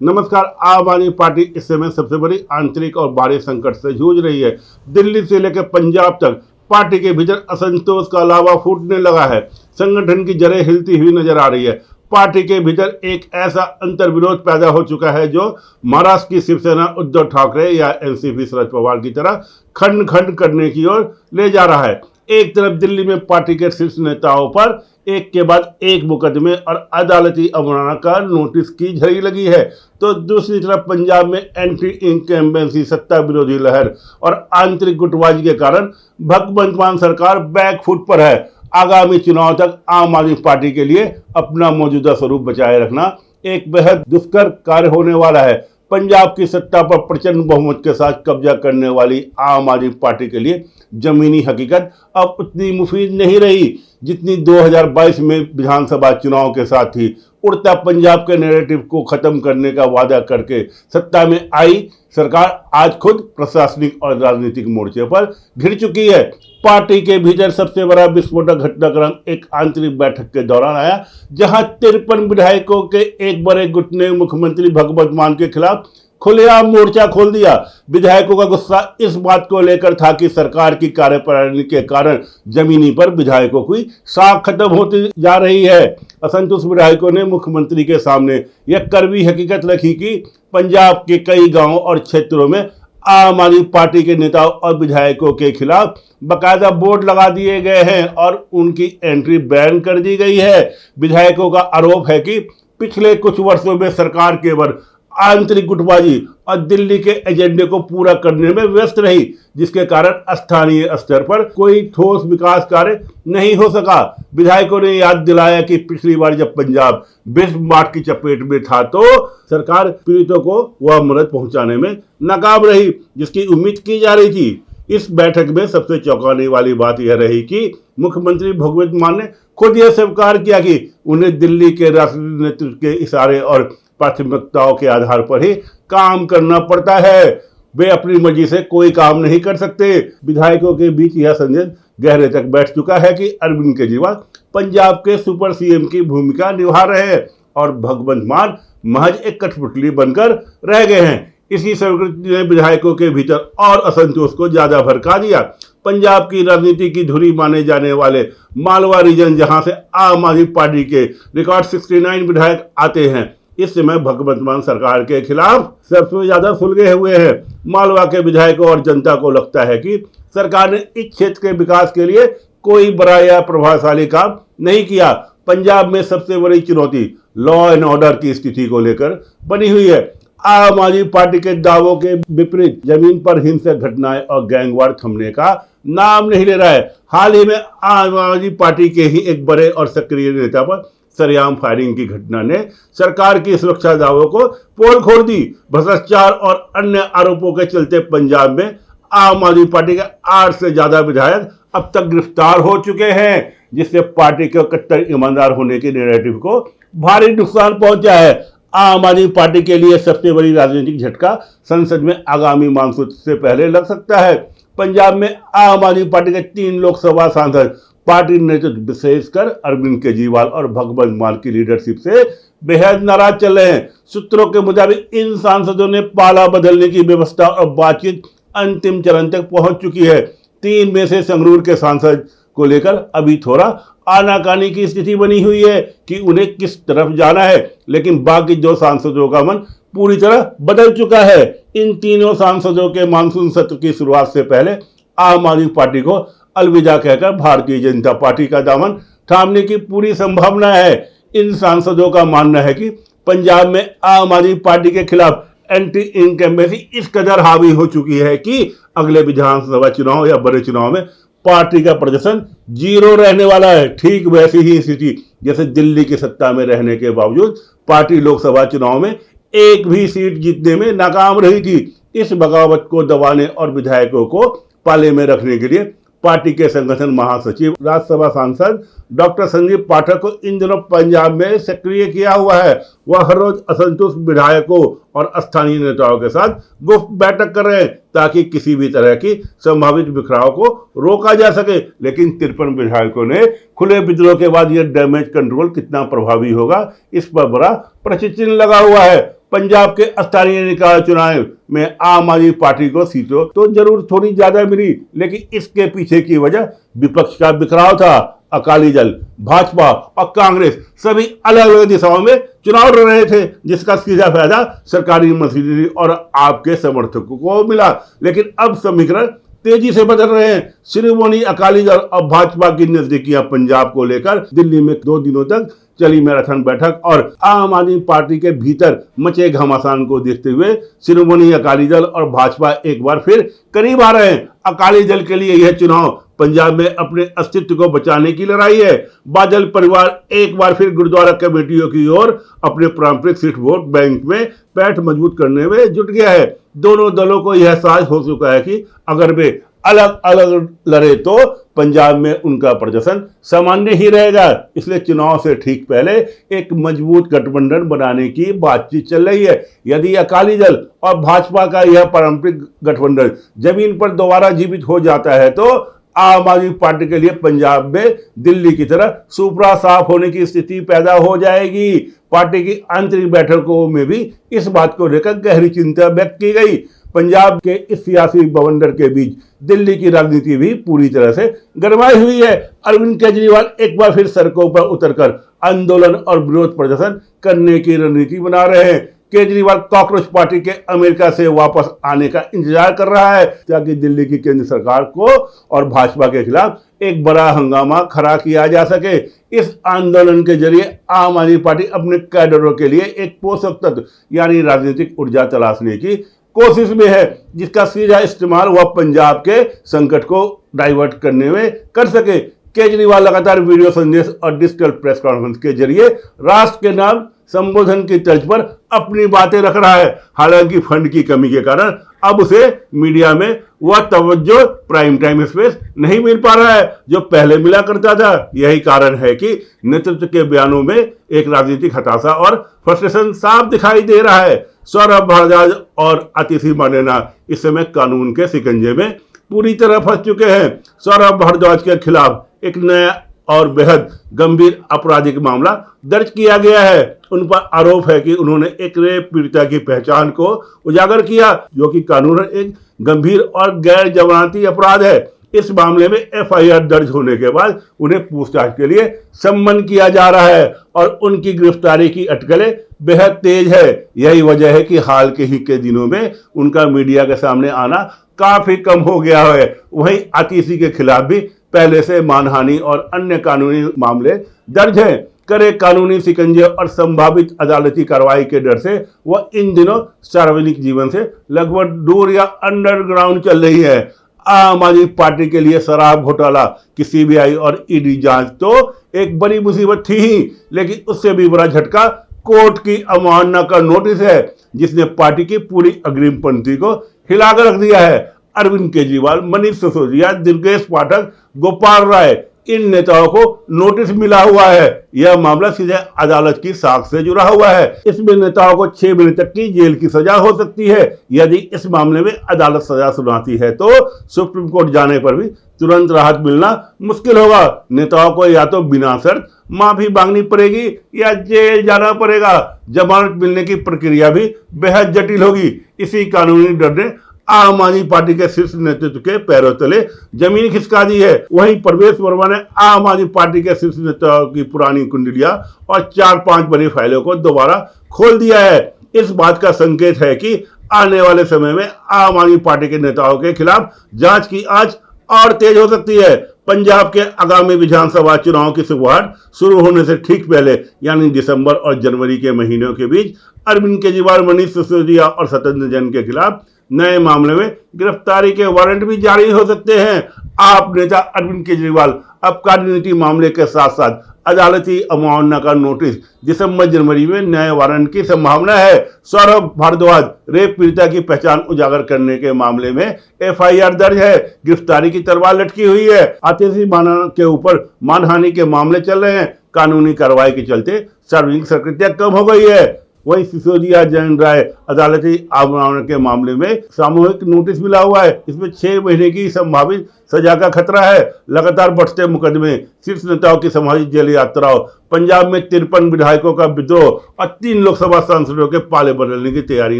नमस्कार। आम आदमी पार्टी इस समय सबसे बड़ी आंतरिक और बाहरी संकट से जूझ रही है। दिल्ली से लेकर पंजाब तक पार्टी के भीतर असंतोष का लावा फूटने लगा है। संगठन की जड़ें हिलती हुई नजर आ रही है। पार्टी के भीतर एक ऐसा अंतर्विरोध पैदा हो चुका है जो महाराष्ट्र की शिवसेना उद्धव ठाकरे या एनसीपी शरद पवार की तरह खंड खंड करने की ओर ले जा रहा है। एक तरफ दिल्ली में पार्टी के शीर्ष नेताओं पर एक के बाद एक मुकदमे और अदालती अवमानना का नोटिस की झड़ी लगी है, तो दूसरी तरफ पंजाब में एंटी इनकम्बेंसी सत्ता विरोधी लहर और आंतरिक गुटबाजी के कारण भगवंत मान सरकार बैकफुट पर है। आगामी चुनाव तक आम आदमी पार्टी के लिए अपना मौजूदा स्वरूप बचाए रखना एक बेहद दुष्कर कार्य होने वाला है। पंजाब की सत्ता पर प्रचंड बहुमत के साथ कब्जा करने वाली आम आदमी पार्टी के लिए जमीनी हकीकत अब उतनी मुफीद नहीं रही जितनी 2022 में विधानसभा चुनाव के साथ ही उड़ता पंजाब के नैरेटिव को खत्म करने का वादा करके सत्ता में आई सरकार आज खुद प्रशासनिक और राजनीतिक मोर्चे पर घिर चुकी है। पार्टी के भीतर सबसे बड़ा विस्फोटक घटनाक्रम एक आंतरिक बैठक के दौरान आया, जहां 53 विधायकों के एक बड़े गुट ने मुख्यमंत्री भगवंत मान के खिलाफ खुलेआम मोर्चा खोल दिया। विधायकों का गुस्सा इस बात को लेकर था कि सरकार की कार्यप्रणाली के कारण जमीनी पर विधायकों की साख खत्म होती जा रही है। असंतुष्ट विधायकों ने मुख्यमंत्री के सामने यह कड़वी हकीकत रखी कि पंजाब के कई गांवों और क्षेत्रों में आम आदमी पार्टी के नेताओं और विधायकों के खिलाफ बकायदा बोर्ड लगा दिए गए हैं और उनकी एंट्री बैन कर दी गई है। विधायकों का आरोप है कि पिछले कुछ वर्षों में सरकार केवल आंतरिक गुटबाजी और दिल्ली के एजेंडे को पूरा करने में व्यस्त रही, जिसके कारण स्थानीय स्तर पर कोई ठोस विकास कार्य नहीं हो सका। विधायकों ने याद दिलाया कि पिछली बार जब पंजाब बिस्मार्क की चपेट में था तो सरकार पीड़ितों को वह मदद पहुंचाने में नाकाम रही जिसकी उम्मीद की जा रही थी। इस बैठक में सबसे चौंकाने वाली बात यह रही कि मुख्यमंत्री भगवंत मान ने खुद यह स्वीकार किया कि उन्हें दिल्ली के राष्ट्रीय नेतृत्व के इशारे और प्राथमिकताओं के आधार पर ही काम करना पड़ता है। वे अपनी मर्जी से कोई काम नहीं कर सकते। विधायकों के बीच यह संदेश गहरे तक बैठ चुका है कि अरविंद केजरीवाल पंजाब के सुपर सीएम की भूमिका निभा रहे हैं और भगवंत मान महज एक कठपुतली बनकर रह गए हैं। इसी स्वीकृति ने विधायकों के भीतर और असंतोष को ज्यादा भड़का दिया। पंजाब की राजनीति की धुरी माने जाने वाले मालवा रीजन, जहां से आम आदमी पार्टी के रिकॉर्ड 69 विधायक आते हैं, इस समय भगवंत मान सरकार के खिलाफ सबसे ज्यादा सुलगे हुए हैं। मालवा के विधायकों और जनता को लगता है कि सरकार ने इस क्षेत्र के विकास के लिए कोई बड़ा या प्रभावशाली काम नहीं किया। पंजाब में सबसे बड़ी चुनौती लॉ एंड ऑर्डर की स्थिति को लेकर बनी हुई है। आम आदमी पार्टी के दावों के विपरीत जमीन पर हिंसक घटनाएं और गैंगवार थमने का नाम नहीं ले रहा है। हाल ही में आम आदमी पार्टी के ही एक बड़े और सक्रिय नेता पर सरेआम फायरिंग की घटना ने सरकार की सुरक्षा दावों को पोल खोल दी। भ्रष्टाचार और अन्य आरोपों के चलते पंजाब में आम आदमी पार्टी के 8 से ज्यादा विधायक अब तक गिरफ्तार हो चुके हैं, जिससे पार्टी के कट्टर ईमानदार होने के नैरेटिव को भारी नुकसान पहुंचा है। आम आदमी पार्टी के लिए सबसे बड़ी राजनीतिक झटका संसद में आगामी मानसून से पहले लग सकता है। पंजाब में आम आदमी पार्टी के 3 लोकसभा सांसद पार्टी नेतृत्व विशेषकर अरविंद केजरीवाल और भगवंत मान की लीडरशिप से बेहद नाराज चल रहे हैं। सूत्रों के मुताबिक इन सांसदों ने पाला बदलने की व्यवस्था और बातचीत अंतिम चरण तक पहुंच चुकी है। 3 में से संगरूर के सांसद को लेकर अभी थोड़ा आनाकानी की स्थिति बनी हुई है कि उन्हें किस तरफ जाना है, लेकिन बाकी 2 सांसदों का मन पूरी तरह बदल चुका है। इन तीनों सांसदों के मानसून सत्र की शुरुआत से पहले आम आदमी पार्टी को अलविदा कहकर भारतीय जनता पार्टी का दामन थामने की पूरी संभावना है। इन सांसदों का मानना है कि पंजाब में आम आदमी पार्टी के खिलाफ एंटी इनकम्बेंसी इस कदर हावी हो चुकी है कि अगले विधानसभा चुनाव या बड़े चुनाव में पार्टी का प्रदर्शन 0 रहने वाला है। ठीक वैसी ही स्थिति जैसे दिल्ली की सत्ता में रहने के बावजूद पार्टी लोकसभा चुनाव में एक भी सीट जीतने में नाकाम रही थी। इस बगावत को दबाने और विधायकों को पाले में रखने के लिए पार्टी के संगठन महासचिव राज्यसभा सांसद डॉक्टर संदीप पाठक को इन दिनों पंजाब में सक्रिय किया हुआ है। वह हर रोज असंतुष्ट विधायकों और स्थानीय नेताओं के साथ गुप्त बैठक कर रहे हैं ताकि किसी भी तरह की संभावित बिखराव को रोका जा सके। लेकिन 53 विधायकों ने खुले विद्रोह के बाद यह डैमेज कंट्रोल कितना प्रभावी होगा, इस पर बड़ा प्रश्न चिन्ह लगा हुआ है। पंजाब के स्थानीय निकाय चुनाव में आम आदमी पार्टी को सीटों तो जरूर थोड़ी ज्यादा मिली, लेकिन इसके पीछे की वजह विपक्ष का बिखराव था। अकाली दल, भाजपा और कांग्रेस सभी अलग अलग दिशाओं में चुनाव लड़ रहे थे, जिसका सीधा फायदा सरकारी मशीनरी और आपके समर्थकों को मिला। लेकिन अब समीकरण तेजी से बदल रहे हैं। शिरोमणि अकाली दल और भाजपा की नजदीकियां पंजाब को लेकर दिल्ली में 2 दिनों तक चली मैराथन बैठक और आम आदमी पार्टी के भीतर मचे घमासान को देखते हुए शिरोमणि अकाली दल और भाजपा एक बार फिर करीब आ रहे हैं। अकाली दल के लिए यह चुनाव पंजाब में अपने अस्तित्व को बचाने की लड़ाई है। बादल परिवार एक बार फिर गुरुद्वारा कमेटियों की ओर अपने पारंपरिक सीट वोट बैंक में पैठ मजबूत करने में जुट गया है। दोनों दलों को यह एहसास हो चुका है कि अगर वे अलग अलग लड़े तो पंजाब में उनका प्रदर्शन सामान्य ही रहेगा। इसलिए चुनाव से ठीक पहले एक मजबूत गठबंधन बनाने की बातचीत चल रही है। यदि अकाली दल और भाजपा का यह पारंपरिक गठबंधन जमीन पर दोबारा जीवित हो जाता है तो आम आदमी पार्टी के लिए पंजाब में दिल्ली की तरह सुपड़ा साफ होने की स्थिति पैदा हो जाएगी। पार्टी की आंतरिक बैठकों में भी इस बात को लेकर गहरी चिंता व्यक्त की गई। पंजाब के इस सियासी बवंडर के बीच दिल्ली की राजनीति भी पूरी तरह से गरमाई हुई है। अरविंद केजरीवाल एक बार फिर सड़कों पर उतरकर आंदोलन और विरोध प्रदर्शन करने की रणनीति बना रहे हैं। केजरीवाल कॉकरोच पार्टी के अमेरिका से वापस आने का इंतजार कर रहा है ताकि दिल्ली की केंद्र सरकार को और भाजपा के खिलाफ एक बड़ा हंगामा खड़ा किया जा सके। इस आंदोलन के जरिए आम आदमी पार्टी अपने कैडरों के लिए एक पोषक तत्व यानी राजनीतिक ऊर्जा तलाशने की कोशिश में है, जिसका सीधा इस्तेमाल वह पंजाब के संकट को डाइवर्ट करने में कर सके। केजरीवाल लगातार वीडियो संदेश और डिजिटल प्रेस कॉन्फ्रेंस के जरिए राष्ट्र के नाम संबोधन की तर्ज पर अपनी बातें रख रहा है। हालांकि फंड की कमी के कारण अब उसे मीडिया में वह तवज्जो प्राइम टाइम स्पेस नहीं मिल पा रहा है जो पहले मिला करता था। यही कारण है कि नेतृत्व के बयानों में एक राजनीतिक हताशा और फ्रस्ट्रेशन साफ दिखाई दे रहा है। सौरभ भारद्वाज और आतिशी मार्लेना इस समय कानून के शिकंजे में पूरी तरह फंस चुके हैं। सौरभ भारद्वाज के खिलाफ एक नया और बेहद गंभीर आपराधिक मामला दर्ज किया गया है। उन पर आरोप है कि उन्होंने एक रेप पीड़िता की पहचान को उजागर किया, जो कि कानूनन एक गंभीर और गैर जमानती अपराध है। इस मामले में एफआईआर दर्ज होने के बाद उन्हें पूछताछ के लिए सम्मन किया जा रहा है और उनकी गिरफ्तारी की अटकलें बेहद तेज है। यही वजह है कि हाल के दिनों में उनका मीडिया के सामने आना काफी कम हो गया है। वहीं आतिशी के खिलाफ भी पहले से मानहानि और अन्य कानूनी मामले दर्ज हैं। कड़े कानूनी शिकंजे और संभावित अदालती कार्रवाई के डर से वह इन दिनों सार्वजनिक जीवन से लगभग दूर या अंडरग्राउंड चल रही है। आम आदमी पार्टी के लिए शराब घोटाला की सीबीआई और ईडी जांच तो एक बड़ी मुसीबत थी ही, लेकिन उससे भी बड़ा झटका कोर्ट की अवमानना का नोटिस है, जिसने पार्टी की पूरी अग्रिम पंक्ति को हिलाकर रख दिया है। अरविंद केजरीवाल, मनीष सिसोदिया, दुर्गेश पाठक, गोपाल राय, इन नेताओं को नोटिस मिला हुआ है। यह मामला सीधे अदालत की साख से जुड़ा हुआ है। इसमें नेताओं को 6 महीने तक की जेल की सजा हो सकती है। यदि इस मामले में अदालत सजा सुनाती है तो सुप्रीम कोर्ट जाने पर भी तुरंत राहत मिलना मुश्किल होगा। नेताओं को या तो बिना शर्त माफी मांगनी पड़ेगी या जेल जाना पड़ेगा। जमानत मिलने की प्रक्रिया भी बेहद जटिल होगी। इसी कानूनी डर ने आम आदमी पार्टी के शीर्ष नेतृत्व के पैरों तले जमीन खिसका दी है। वहीं प्रवेश वर्मा ने आम आदमी पार्टी के शीर्ष नेताओं की पुरानी कुंडलियां और 4-5 बड़ी फाइलों को दोबारा खोल दिया है। इस बात का संकेत है कि आने वाले समय में आम आदमी पार्टी के नेताओं के खिलाफ जांच की आंच और तेज हो सकती है। पंजाब के आगामी विधानसभा चुनाव की शुरुआत शुरू होने से ठीक पहले यानी दिसंबर और जनवरी के महीनों के बीच अरविंद केजरीवाल, मनीष सिसोदिया और सत्येंद्र जैन के खिलाफ नए मामले में गिरफ्तारी के वारंट भी जारी हो सकते हैं। आप नेता अरविंद केजरीवाल अब कार्यनीति मामले के साथ साथ अदालती अवमानना का नोटिस दिसंबर जनवरी में नए वारंट की संभावना है। सौरभ भारद्वाज रेप पीड़िता की पहचान उजागर करने के मामले में एफआईआर दर्ज है। गिरफ्तारी की तलवार लटकी हुई है। आतिशी मार्लेना के ऊपर मानहानि के मामले चल रहे हैं। कानूनी कार्रवाई के चलते सार्वजनिक सक्रियता कम हो गई है। वहीं सिसोदिया जैन राय अदालती अवमानना के मामले में सामूहिक नोटिस मिला हुआ है। इसमें 6 महीने की संभावित सजा का खतरा है। लगातार बढ़ते मुकदमे, शीर्ष नेताओं की संभावित जेल यात्राओं, पंजाब में 53 विधायकों का विद्रोह और 3 लोकसभा सांसदों के पाले बदलने की तैयारी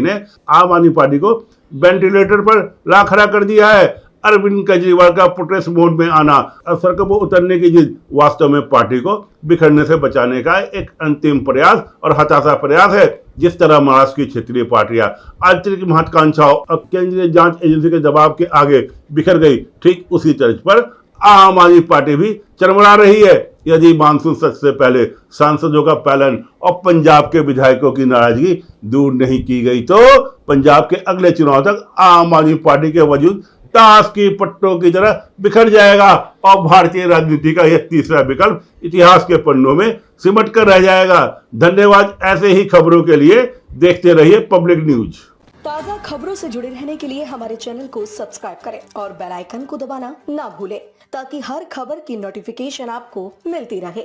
ने आम आदमी पार्टी को वेंटिलेटर पर ला खड़ा कर दिया है। अरविंद केजरीवाल का प्रोटेस्ट मोड में आना और सड़कों पर उतरने की जिद वास्तव में पार्टी को बिखरने से बचाने का एक अंतिम प्रयास और हताशा प्रयास है। जिस तरह महाराष्ट्र की क्षेत्रीय पार्टियां आंतरिक महत्वाकांक्षाओं और केंद्रीय जांच एजेंसी के दबाव के आगे बिखर गई, ठीक उसी तर्ज पर आम आदमी पार्टी भी चरमरा रही है। यदि मानसून सत्र से पहले सांसदों का पैलन और पंजाब के विधायकों की नाराजगी दूर नहीं की गई तो पंजाब के अगले चुनाव तक आम आदमी पार्टी के वजूद ताश की पट्टों की तरह बिखर जाएगा और भारतीय राजनीति का यह तीसरा विकल्प इतिहास के पन्नों में सिमट कर रह जाएगा। धन्यवाद। ऐसे ही खबरों के लिए देखते रहिए पब्लिक न्यूज। ताज़ा खबरों से जुड़े रहने के लिए हमारे चैनल को सब्सक्राइब करें और बेल आइकन को दबाना ना भूलें ताकि हर खबर की नोटिफिकेशन आपको मिलती रहे।